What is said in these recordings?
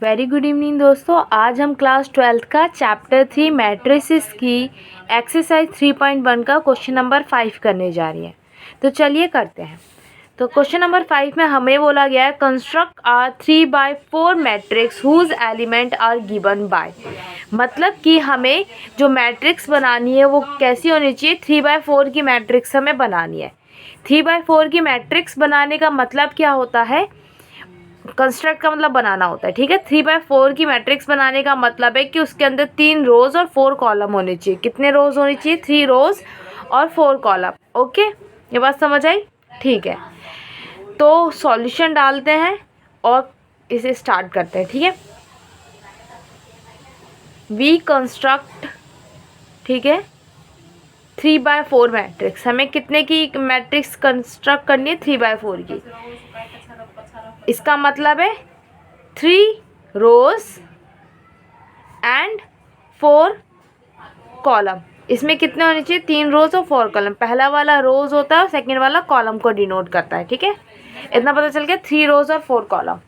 Very good evening दोस्तों। आज हम क्लास 12th का चैप्टर 3 मैट्रिसेस की एक्सरसाइज 3.1 का क्वेश्चन नंबर 5 करने जा रही है। तो चलिए करते हैं। तो क्वेश्चन नंबर 5 में हमें बोला गया है construct a 3/4 matrix whose element are given by. मतलब कि हमें जो मैट्रिक्स बनानी है वो कैसी होनी चाहिए, 3/4 की मैट्रिक्स हमें बनानी है। 3/4 की मैट्रिक्स बनाने का मतलब क्या होता है, कंस्ट्रक्ट का मतलब बनाना होता है। ठीक है, 3/4 की मैट्रिक्स बनाने का मतलब है कि उसके अंदर 3 रोज और 4 कॉलम होने चाहिए। कितने रोज होने चाहिए? 3 रोज और 4 कॉलम। ओके, ये बात समझ आई? ठीक है, तो सॉल्यूशन डालते हैं और इसे स्टार्ट करते हैं। ठीक है, वी कंस्ट्रक्ट, ठीक है, 3/4 मैट्रिक्स। हमें कितने की मैट्रिक्स कंस्ट्रक्ट करनी है? 3/4 की। इसका मतलब है 3 रोज एंड 4 कॉलम। इसमें कितने होने चाहिए? 3 रोज और 4 कॉलम। पहला वाला रोज होता है और सेकेंड वाला कॉलम को डिनोट करता है। ठीक है, इतना पता चल गया। 3 रोज और 4 column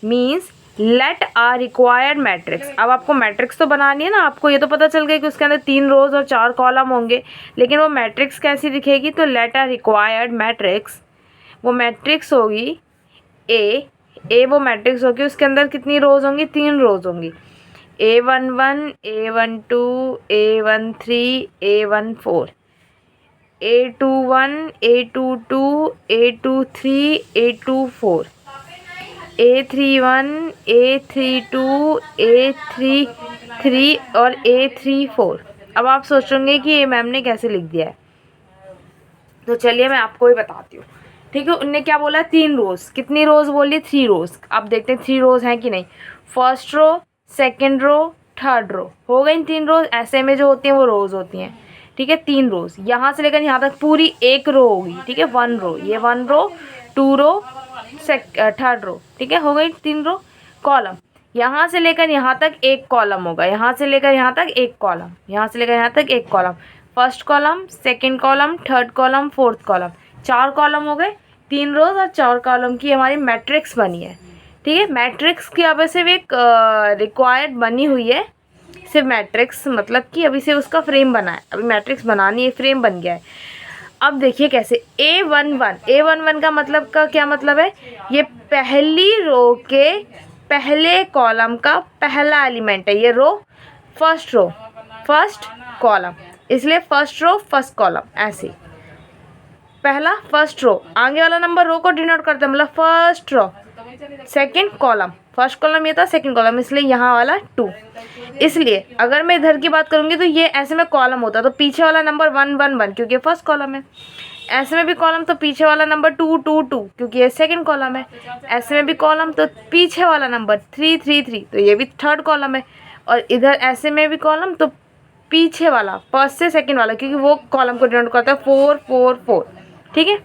means let are required matrix. अब आपको मैट्रिक्स तो बनानी है ना, आपको ये तो पता चल गया कि उसके अंदर 3 रोज और 4 कॉलम होंगे, लेकिन वो मैट्रिक्स कैसी दिखेगी? तो लेट आर रिक्वायर्ड मैट्रिक्स, वो मैट्रिक्स होगी ए वो मैट्रिक्स होगी, उसके अंदर कितनी रोज होंगी? 3 रोज होंगी। A11, A12, A13, A14, A21, A22, A23, A24, A31, A32, A33 और A34। अब आप सोचोगे कि ये मैम ने कैसे लिख दिया है, तो चलिए मैं आपको ही बताती हूँ। ठीक है, उनने क्या बोला? 3 रोज। कितनी रोज बोली? 3 रोज। अब देखते हैं 3 रोज हैं कि नहीं। First row, second row, third row, हो गई 3 रोज। ऐसे में जो होती हैं वो रोज होती हैं। ठीक है, 3 रोज यहाँ से लेकर यहाँ तक पूरी एक रो होगी। ठीक है, 1 रो, ये 1 रो, 2 रो, थर्ड रो। ठीक है, हो गई 3 रो। कॉलम, यहाँ से लेकर यहाँ तक एक कॉलम होगा, यहाँ से लेकर यहाँ तक एक कॉलम, यहाँ से लेकर यहाँ तक एक column. First column, second column, third column, fourth column, 4 column हो गए। 3 रोज और 4 कॉलम की हमारी मैट्रिक्स बनी है। ठीक है, मैट्रिक्स की अब सिर्फ एक रिक्वायर्ड बनी हुई है, सिर्फ मैट्रिक्स, मतलब कि अभी से उसका फ्रेम बना है। अभी मैट्रिक्स बनानी है, फ्रेम बन गया है। अब देखिए कैसे। A11 का मतलब का क्या मतलब है? ये पहली रो के पहले कॉलम का पहला एलिमेंट है। ये रो, फर्स्ट रो, फर्स्ट कॉलम, इसलिए फर्स्ट रो फर्स्ट कॉलम। ऐसे पहला फर्स्ट रो, आगे वाला नंबर रो को डिनोट करता है, मतलब first row, second column. First column ये था, सेकंड कॉलम, इसलिए यहाँ वाला 2। इसलिए अगर मैं इधर की बात करूँगी तो ये ऐसे में कॉलम होता, तो पीछे वाला नंबर 1 1 1 क्योंकि ये फर्स्ट कॉलम है। ऐसे में भी कॉलम, तो पीछे वाला नंबर 2 2 2 क्योंकि ये सेकंड कॉलम है। ऐसे में भी कॉलम, तो पीछे वाला नंबर 3 3 3 तो ये भी थर्ड कॉलम है। और इधर ऐसे में भी कॉलम, तो पीछे वाला फर्स्ट से सेकंड वाला, क्योंकि वो कॉलम को डिनोट करता है 4 4 4। ठीक है,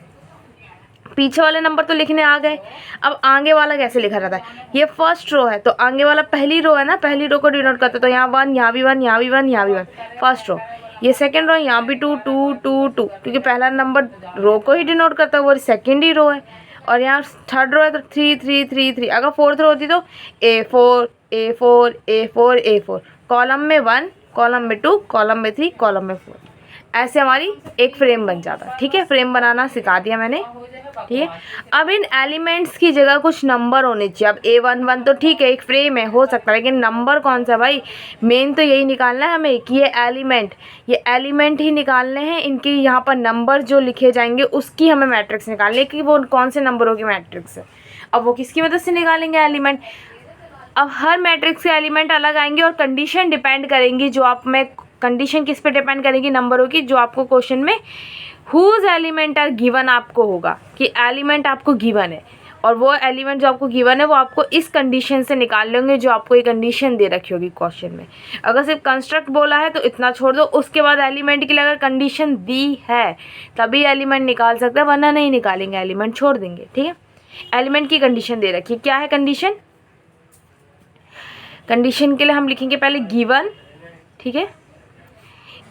पीछे वाले नंबर तो लिखने आ गए। अब आगे वाला कैसे लिखा जाता है? ये फर्स्ट रो है, तो आगे वाला पहली रो है ना, पहली रो को डिनोट करता है, तो यहाँ 1, यहाँ भी 1, यहाँ भी 1, यहाँ भी 1, फर्स्ट रो। ये सेकंड रो, यहाँ भी 2 2 2 2 क्योंकि पहला नंबर रो को ही डिनोट करता है, वो सेकंड ही रो है। और यहाँ थर्ड रो है, तो 3 3 3 3। अगर फोर्थ रो होती तो A4 A4 A4 A4, column में 1, कॉलम में 2, कॉलम में 3, कॉलम में 4। ऐसे हमारी एक फ्रेम बन जाता। ठीक है, फ्रेम बनाना सिखा दिया मैंने। ठीक है, अब इन एलिमेंट्स की जगह कुछ नंबर होने चाहिए। अब A11 तो ठीक है, एक फ्रेम है, हो सकता है, लेकिन नंबर कौन सा भाई? मेन तो यही निकालना है हमें कि ये एलिमेंट ही निकालने हैं। इनके यहाँ पर नंबर जो लिखे जाएंगे उसकी हमें मैट्रिक्स निकालनी है कि वो कौन से नंबरों की मैट्रिक्स है। अब वो किसकी मदद से निकालेंगे एलिमेंट? अब हर मैट्रिक्स के एलिमेंट अलग आएंगे और कंडीशन डिपेंड करेंगी। जो आप में कंडीशन किस पे डिपेंड करेगी? नंबरों की। जो आपको क्वेश्चन में हुज एलिमेंट आर गिवन आपको होगा कि एलिमेंट आपको गिवन है, और वो एलिमेंट जो आपको गिवन है वो आपको इस कंडीशन से निकाल लेंगे जो आपको ये कंडीशन दे रखी होगी क्वेश्चन में। अगर सिर्फ कंस्ट्रक्ट बोला है तो इतना छोड़ दो, उसके बाद एलिमेंट के लिए अगर कंडीशन दी है तभी एलिमेंट निकाल सकते हैं, वरना नहीं निकालेंगे, एलिमेंट छोड़ देंगे। ठीक है, एलिमेंट की कंडीशन दे रखी है। क्या है कंडीशन? कंडीशन के लिए हम लिखेंगे पहले गिवन। ठीक है,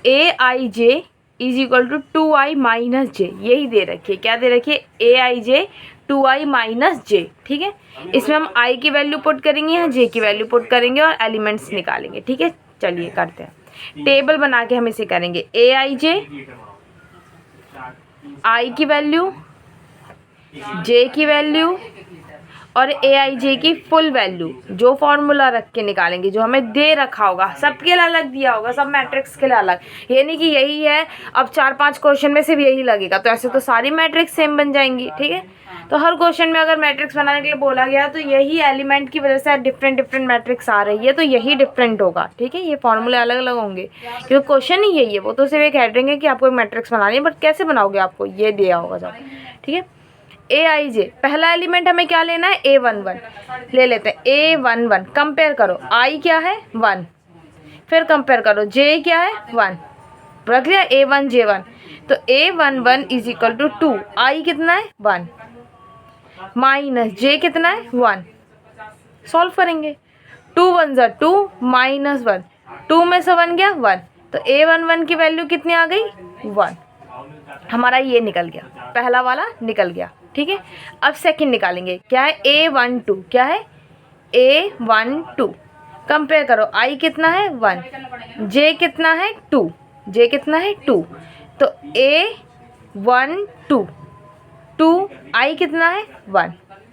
Aij is equal to 2i minus J, यही दे रखी है। क्या दे रखी है? Aij 2i माइनस जे, ठीक है। इसमें हम i की वैल्यू पुट करेंगे, यहाँ j की वैल्यू पुट करेंगे और एलिमेंट्स निकालेंगे, ठीक है। चलिए करते हैं, टेबल बना के हम इसे करेंगे। aij i की वैल्यू, j की वैल्यू और aij की फुल वैल्यू, जो फॉर्मूला रख के निकालेंगे, जो हमें दे रखा होगा, सबके लिए अलग दिया होगा, सब मैट्रिक्स के लिए अलग। ये नहीं कि यही है अब 4-5 क्वेश्चन में सिर्फ यही लगेगा, तो ऐसे तो सारी मैट्रिक्स सेम बन जाएंगी, ठीक है। तो हर क्वेश्चन में अगर मैट्रिक्स बनाने के लिए बोला गया तो यही एलिमेंट की वजह से डिफरेंट मैट्रिक्स आ रही है, तो यही डिफरेंट होगा, ठीक है। ये फॉर्मूले अलग अलग होंगे क्योंकि क्वेश्चन ही यही है। वो तो सिर्फ एक हेडिंग है कि आपको एक मैट्रिक्स बनानी है, बट कैसे बनाओगे आपको ये दिया होगा जब, ठीक है। aij पहला एलिमेंट हमें क्या लेना है, a11 ले लेते हैं। a11 कंपेयर करो, i क्या है 1, फिर कंपेयर करो j क्या है 1, रख लिया a1 j1, तो a11 is equal to 2, i कितना है 1 माइनस j कितना है 1, सॉल्व करेंगे। 2 1 ज़ा 2 माइनस 1, 2 में से 1 गया 1, तो a11 की वैल्यू कितनी आ गई 1। हमारा ये निकल गया, पहला वाला निकल गया, ठीक है। अब सेकंड निकालेंगे, क्या है a12, क्या है a12, कंपेयर करो, i कितना है 1, j कितना है 2, j कितना है 2, तो a12 2, i कितना है 1,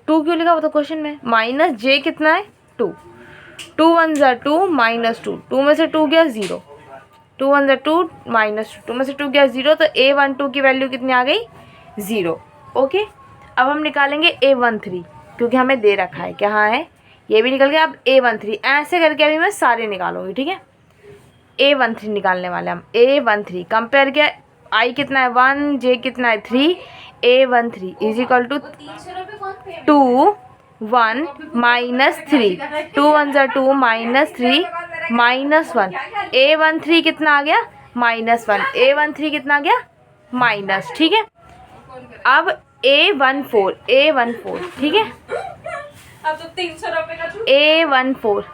2 क्यों लिखा वो तो क्वेश्चन में, माइनस j कितना है 2, 2 1 ज़ा 2 माइनस 2, 2 में से 2 गया 0, 2 1 ज़ा 2 माइनस 2 में से 2 गया 0, तो a12 की वैल्यू कितनी आ गई 0, ओके। अब हम निकालेंगे a13 क्योंकि हमें दे रखा है, क्या है ये भी निकल गया। अब a13 ऐसे करके अभी मैं सारे निकालूंगी, ठीक है। a13 निकालने वाले हम, a13 कंपेयर किया, i कितना है 1, j कितना है 3, a13 is equal to 2 1 minus 3, 2 1 ज़ा 2 माइनस 3 माइनस 1, a13 कितना आ गया -1, a13 कितना आ गया माइनस, ठीक है। अब a14 ठीक है, अब तो 300 रुपए का a14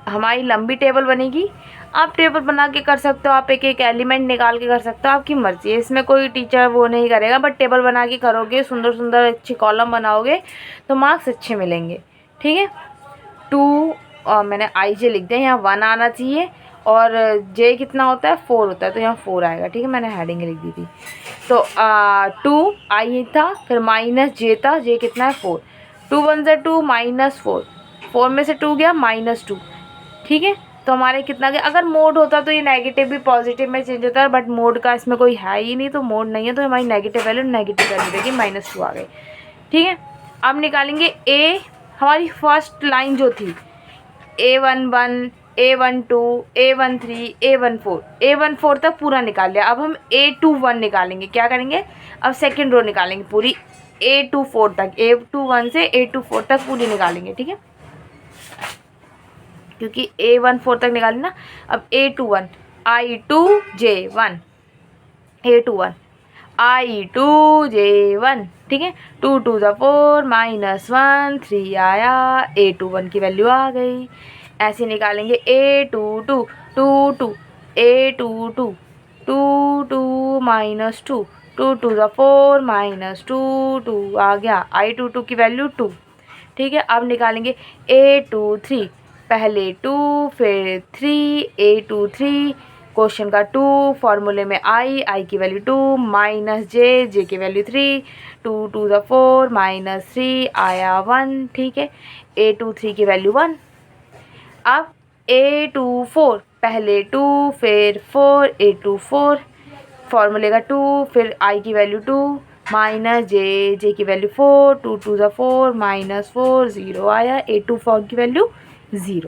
हमारी लंबी टेबल बनेगी। आप टेबल बना के कर सकते हो, आप एक एक एलिमेंट निकाल के कर सकते हो, आपकी मर्जी है, इसमें कोई टीचर वो नहीं करेगा, बट टेबल बना के करोगे, सुंदर सुंदर अच्छी कॉलम बनाओगे तो मार्क्स अच्छे मिलेंगे, ठीक है। 2 और मैंने आई जे लिख दिया, यहाँ 1 आना चाहिए और जे कितना होता है 4 होता है, तो यहाँ 4 आएगा, ठीक है। मैंने हेडिंग लिख दी थी, तो 2 आई था, फिर माइनस जे था, जे कितना है 4, 2 1 ज़ा 2 माइनस 4, 4 में से 2 गया -2, ठीक है। तो हमारे कितना गया, अगर मोड होता तो ये नेगेटिव भी पॉजिटिव में चेंज होता है, बट मोड का इसमें कोई है ही नहीं, तो मोड नहीं है तो हमारी नेगेटिव वैल्यू देगी, -2 आ गई, ठीक है। अब निकालेंगे ए, हमारी फर्स्ट लाइन जो थी a11 a12 a13 a14, a14 तक पूरा निकाल लिया। अब हम a21 निकालेंगे, क्या करेंगे, अब सेकेंड रो निकालेंगे पूरी a24 तक, a21 से a24 तक पूरी निकालेंगे, ठीक है, क्योंकि a14 तक निकाली ना। अब a21 i2j1 a21 i2j1, ठीक है, 2 2 ज़ा 4 -1 3 आया, a21 की वैल्यू आ गई। ऐसे निकालेंगे a22 2 2 a22 2 2 -2 2 2 ज़ा 4 -2 2 आ गया, i22 की वैल्यू 2, ठीक है। अब निकालेंगे a23, पहले 2 फिर 3, a23 क्वेश्चन का 2, फॉर्मूले में आई की वैल्यू 2 माइनस जे की वैल्यू 3, 2 2 ज़ा 4 -3 आया 1, ठीक है, a23 की वैल्यू 1। अब a24 पहले 2 फिर 4, a24 फॉर्मूले का 2, फिर आई की वैल्यू 2 माइनस जे की वैल्यू 4, 2 2 ज़ा 4 -4 0 आया, a24 की वैल्यू 0,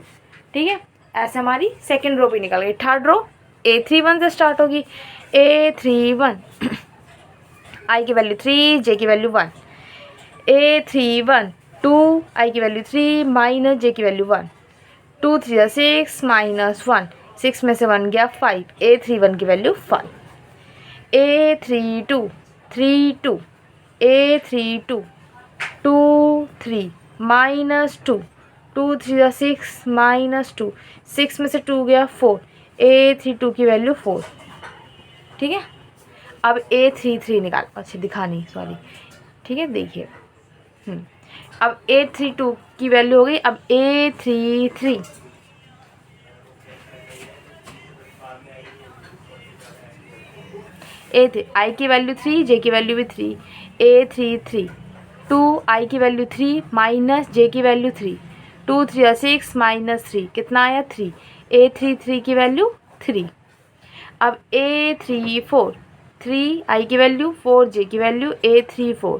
ठीक है। ऐसे हमारी सेकेंड रो भी निकल गई। थर्ड रो a31 से स्टार्ट होगी, a31 आई की वैल्यू 3, जे की वैल्यू 1, a31 2 आई की वैल्यू 3 माइनस जे की वैल्यू 1, 2 3 ज़ा 6 -1, 6 में से 1 गया 5, a31 की वैल्यू 5, a32 3 2 a32 2 3 -2, 2 3 ज़ा 6 -2, 6 में से 2 गया 4, a32 की वैल्यू 4, ठीक है। अब a33 निकाल, अच्छा दिखा नहीं, सॉरी, ठीक है, देखिए। अब A32 की वैल्यू हो गई। अब A33 आई की वैल्यू 3, जे की वैल्यू भी 3, A33 2 आई की वैल्यू 3 माइनस जे की वैल्यू 3, 2 3 6 माइनस 3 कितना आया 3, A33 की वैल्यू 3। अब A34 3 आई की वैल्यू 4 जे की वैल्यू A34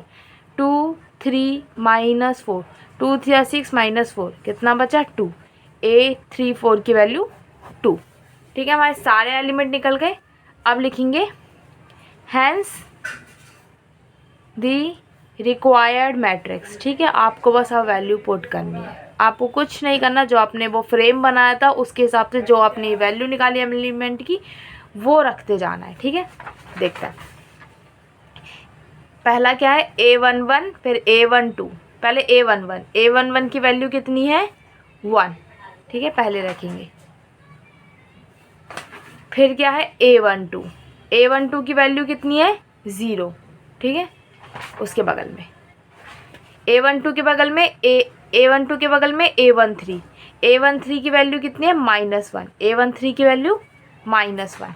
2 3 माइनस 4, 2 3 6 माइनस 4 कितना बचा 2, A34 की वैल्यू 2। ठीक है, हमारे सारे एलिमेंट निकल गए। अब लिखेंगे हैंस दी रिक्वायर्ड मैट्रिक्स। ठीक है, आपको बस अब वैल्यू पुट करनी है, आपको कुछ नहीं करना। जो आपने वो फ्रेम बनाया था उसके हिसाब से जो आपने वैल्यू निकाली एलिमेंट की वो रखते जाना है। ठीक है, देखते हैं। पहला क्या है A11, फिर A12। पहले A11 की वैल्यू कितनी है 1। ठीक है, पहले रखेंगे। फिर क्या है A12 की वैल्यू कितनी है 0। ठीक है, उसके बगल में A12 के बगल में A12 के बगल में A13 की वैल्यू कितनी है -1, A13 की वैल्यू -1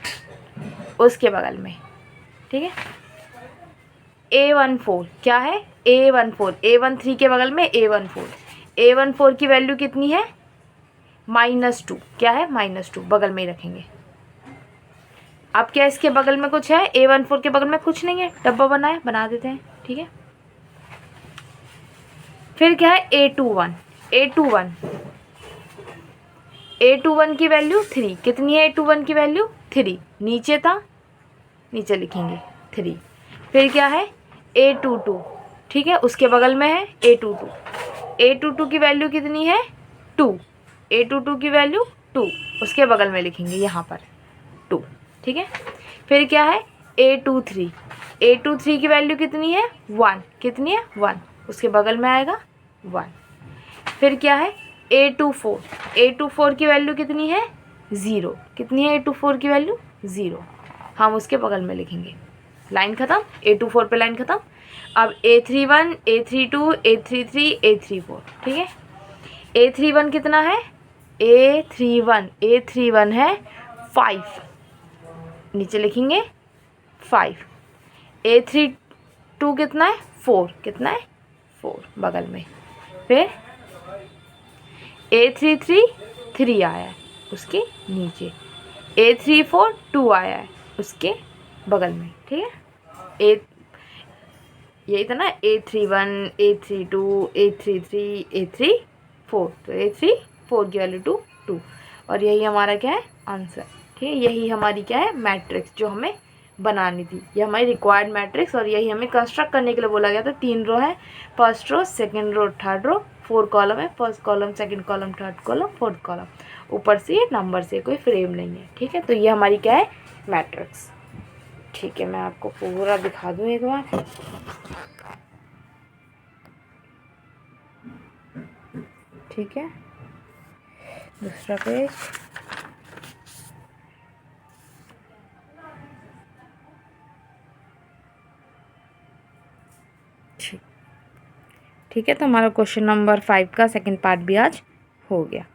उसके बगल में। ठीक है, A14 क्या है A13 के बगल में A14 की वैल्यू कितनी है -2, क्या है -2 बगल में ही रखेंगे। अब क्या इसके बगल में कुछ है A14 के बगल में कुछ नहीं है, डब्बा बना देते हैं। ठीक है, फिर क्या है A21 की वैल्यू 3 कितनी है A21 की वैल्यू 3, नीचे था नीचे लिखेंगे 3। फिर क्या है A22, ठीक है, उसके बगल में है A22 की वैल्यू कितनी है 2, A22 की वैल्यू 2 उसके बगल में लिखेंगे यहाँ पर 2। ठीक है, फिर क्या है A23 की वैल्यू कितनी है 1, कितनी है 1 उसके बगल में आएगा 1। फिर क्या है A24 की वैल्यू कितनी है 0, कितनी है A24 की वैल्यू 0, हम उसके बगल में लिखेंगे। लाइन ख़त्म, A24 पे लाइन ख़त्म। अब A31 A32 A33 A34। ठीक है, A31 कितना है A31 है 5, नीचे लिखेंगे 5। A32 कितना है 4, कितना है 4 बगल में। फिर A33 3 आया है उसके नीचे, A34 2 आया है उसके बगल में। ठीक है, यही था ना A31 A32 A33 A34, तो A34 की वैल्यू 2 और यही हमारा क्या है आंसर। ठीक है, यही हमारी क्या है मैट्रिक्स जो हमें बनानी थी, ये हमारी रिक्वायर्ड मैट्रिक्स और यही हमें कंस्ट्रक्ट करने के लिए बोला गया था। 3 रो है, first row second row third row, 4 column है, first column second column third column fourth column, ऊपर से ये नंबर से कोई फ्रेम नहीं है। ठीक है, तो ये हमारी क्या है मैट्रिक्स। ठीक है, मैं आपको पूरा दिखा दूँ एक बार। ठीक है, दूसरा पेज। ठीक है, तो हमारा क्वेश्चन नंबर 5 का सेकंड पार्ट भी आज हो गया।